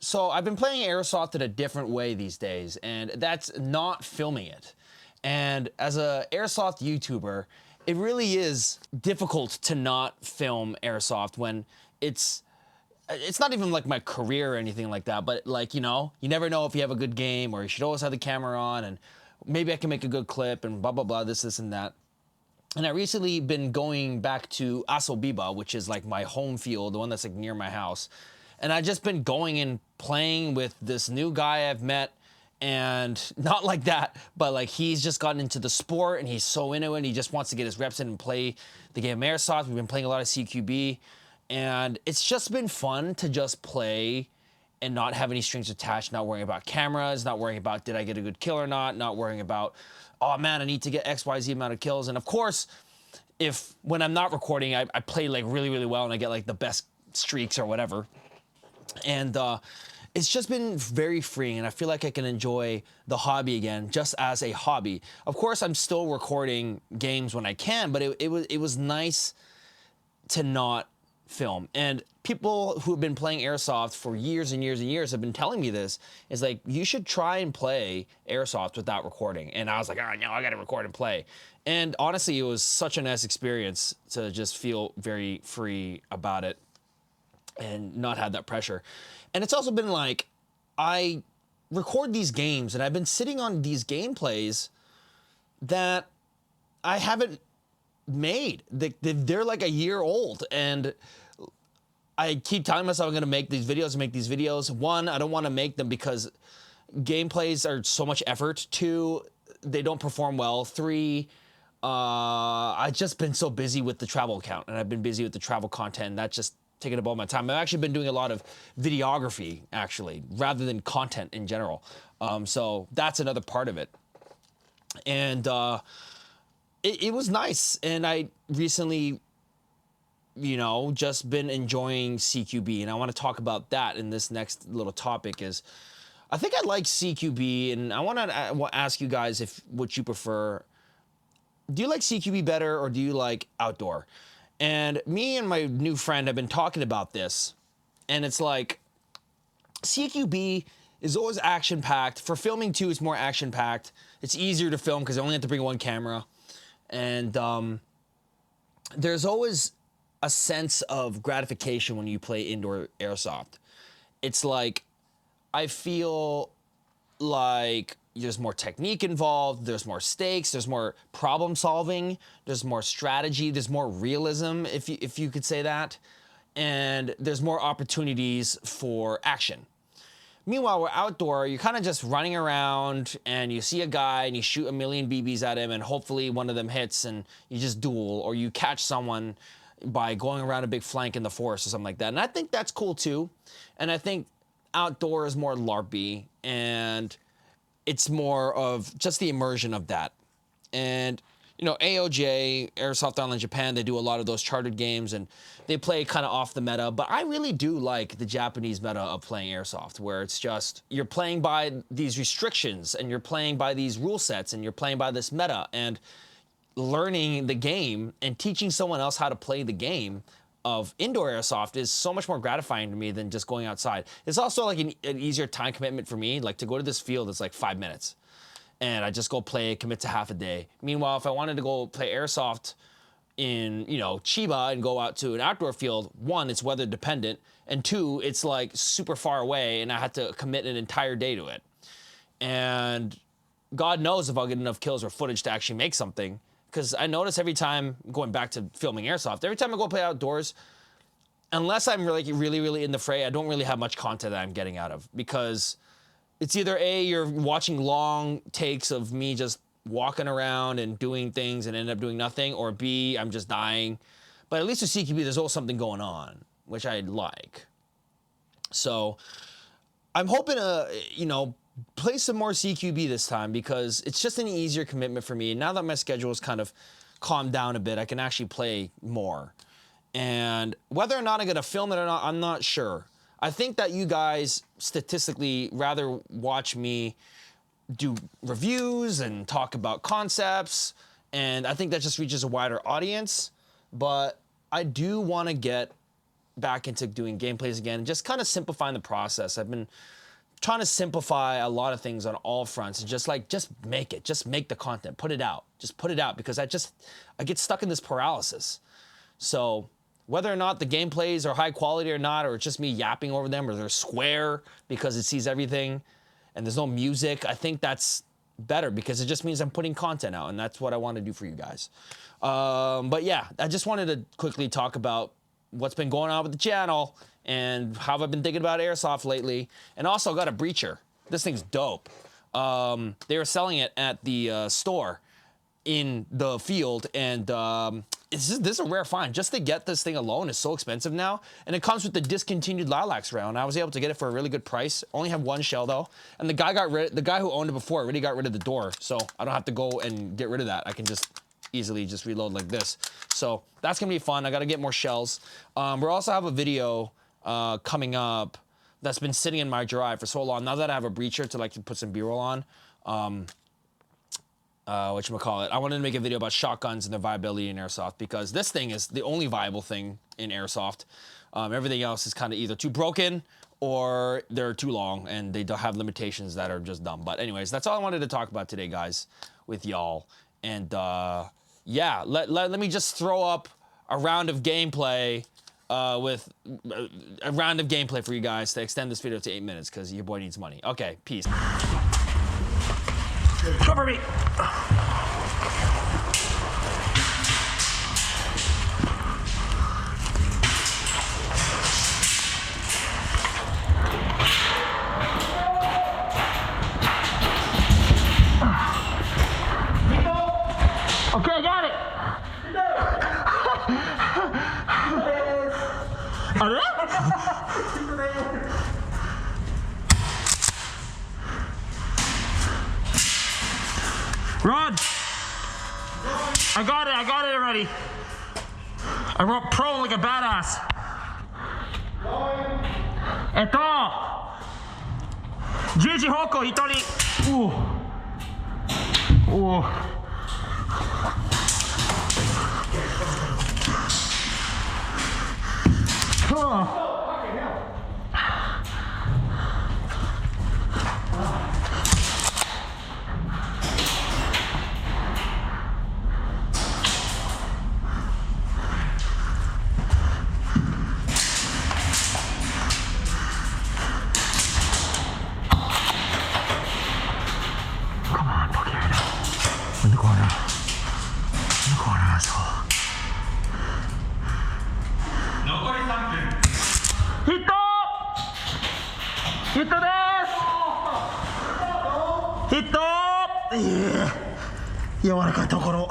So I've been playing Airsoft in a different way these days, and that's not filming it. And as a Airsoft YouTuber, it really is difficult to not film Airsoft when it's it's not even like my career or anything like that, but like, you never know if you have a good game, or you should always have the camera on, and maybe I can make a good clip and blah blah blah, this and that. And I recently been going back to Asobiba, which is like my home field, the one that's like near my house. And I just been going and playing with this new guy I've met, and not like that, but like he's just gotten into the sport and he's so into it and he just wants to get his reps in and play the game of Airsoft. We've been playing a lot of CQB, and it's just been fun to just play and not have any strings attached, not worrying about cameras, not worrying about did I get a good kill or not worrying about, oh man, I need to get XYZ amount of kills. And of course, if when I'm not recording, I play like really, really well and I get like the best streaks or whatever. And it's just been very freeing, and I feel like I can enjoy the hobby again just as a hobby. Of course, I'm still recording games when I can, but it was nice to not film. And people who have been playing Airsoft for years and years and years have been telling me this, is like, you should try and play Airsoft without recording. And I was like, oh no, I gotta record and play. And honestly, it was such a nice experience to just feel very free about it and not have that pressure. And it's also been like, I record these games and I've been sitting on these gameplays that I haven't made. They're like a year old, and I keep telling myself I'm gonna make these videos. One, I don't want to make them because gameplays are so much effort. Two, they don't perform well. Three, I've just been so busy with the travel account, and I've been busy with the travel content, and that's just taking up all my time. I've actually been doing a lot of videography, actually, rather than content in general. So that's another part of it. And it was nice. And I recently, just been enjoying CQB, and I want to talk about that in this next little topic. Is I think I like CQB, and I want to ask you guys if what you prefer. Do you like CQB better, or do you like outdoor? And me and my new friend have been talking about this, and it's like, CQB is always action-packed. For filming too, it's more action-packed. It's easier to film because I only have to bring one camera. And there's always a sense of gratification when you play indoor Airsoft. It's like, I feel like there's more technique involved, there's more stakes, there's more problem solving, there's more strategy, there's more realism, if you could say that, and there's more opportunities for action. Meanwhile, we're outdoor, you're kind of just running around and you see a guy and you shoot a million BBs at him and hopefully one of them hits and you just duel, or you catch someone by going around a big flank in the forest or something like that. And I think that's cool too. And I think outdoor is more LARPy, and it's more of just the immersion of that. And, AOJ, Airsoft Online Japan, they do a lot of those chartered games, and they play kind of off the meta. But I really do like the Japanese meta of playing Airsoft, where it's just, you're playing by these restrictions, and you're playing by these rule sets, and you're playing by this meta, and learning the game and teaching someone else how to play the game of indoor Airsoft is so much more gratifying to me than just going outside. It's also like an easier time commitment for me. Like, to go to this field, it's like 5 minutes. And I just go play, commit to half a day. Meanwhile, if I wanted to go play Airsoft in, Chiba and go out to an outdoor field, one, it's weather dependent, and two, it's like super far away and I had to commit an entire day to it. And God knows if I'll get enough kills or footage to actually make something. Because I notice every time, going back to filming Airsoft, every time I go play outdoors, unless I'm really, really, really in the fray, I don't really have much content that I'm getting out of. Because it's either A, you're watching long takes of me just walking around and doing things and end up doing nothing, or B, I'm just dying. But at least with CQB, there's always something going on, which I like. So I'm hoping to, play some more CQB this time, because it's just an easier commitment for me. Now that my schedule has kind of calmed down a bit, I can actually play more. And whether or not I'm going to film it or not, I'm not sure. I think that you guys statistically rather watch me do reviews and talk about concepts, and I think that just reaches a wider audience. But I do want to get back into doing gameplays again, just kind of simplifying the process. I've been trying to simplify a lot of things on all fronts, and just make it, just make the content, put it out, just put it out, because I get stuck in this paralysis. So whether or not the gameplays are high quality or not, or it's just me yapping over them, or they're square because it sees everything and there's no music, I think that's better, because it just means I'm putting content out, and that's what I want to do for you guys. But yeah, I just wanted to quickly talk about what's been going on with the channel and how I've been thinking about Airsoft lately. And also got a breacher. This thing's dope. They were selling it at the store in the field, and this is a rare find. Just to get this thing alone is so expensive now, and it comes with the discontinued Lilacs round. I was able to get it for a really good price. Only have one shell though, and the guy who owned it before already got rid of the door, so I don't have to go and get rid of that. I can just easily just reload like this. So that's gonna be fun. I gotta get more shells. We also have a video coming up that's been sitting in my drive for so long. Now that I have a breacher to put some B-roll on, whatchamacallit, I wanted to make a video about shotguns and their viability in Airsoft, because this thing is the only viable thing in Airsoft. Everything else is kind of either too broken or they're too long, and they don't have limitations that are just dumb. But anyways, that's all I wanted to talk about today, guys, with y'all. And yeah, let me just throw up a round of gameplay with a round of gameplay for you guys to extend this video to 8 minutes, because your boy needs money. Okay, peace. Cover me. Okay, I got it. Rod! I got it already. I wrote pro like a badass. Gigi Hoko, Hitori. Ooh. Ooh. Oh. In the corner, asshole. Nobody something. Hit! Hit desu! Hit! 柔らかいところ。